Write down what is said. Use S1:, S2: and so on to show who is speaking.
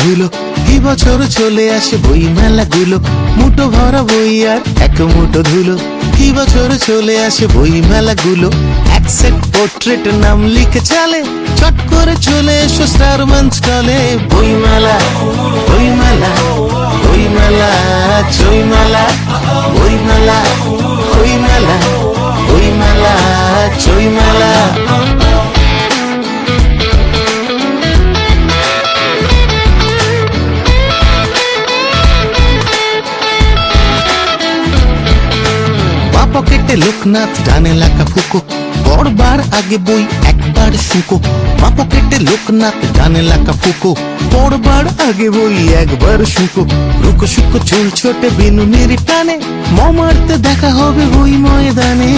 S1: ধুলো। কি বছর চলে আসে বই মেলাগুলো, মুঠো ভরা বই আর এক মুঠো ধুলো। কি বছর চলে আসে বই মেলাগুলো, এক সেট পোর্ট্রেট নাম লিখে চালে। চট করে চলে এসো স্টারম্যান স্টলে। বই মেলা, বই মেলা, বই মেলা, চই মেলা, বই মেলা, বই মেলা, বই মেলা, চই মেলা। পকেটে লোকনাথ, ডানে লেখা ফুকো, পড়বার আগে বই একবার শুকো। মা পকেটে লোকনাথ, ডানে লেখা ফুকো, পড়বার আগে বই একবার শুকো। রুকো শুকো চুল ছোটে বিনুনির টানে, মারতে দেখা হবে বই ময়দানে।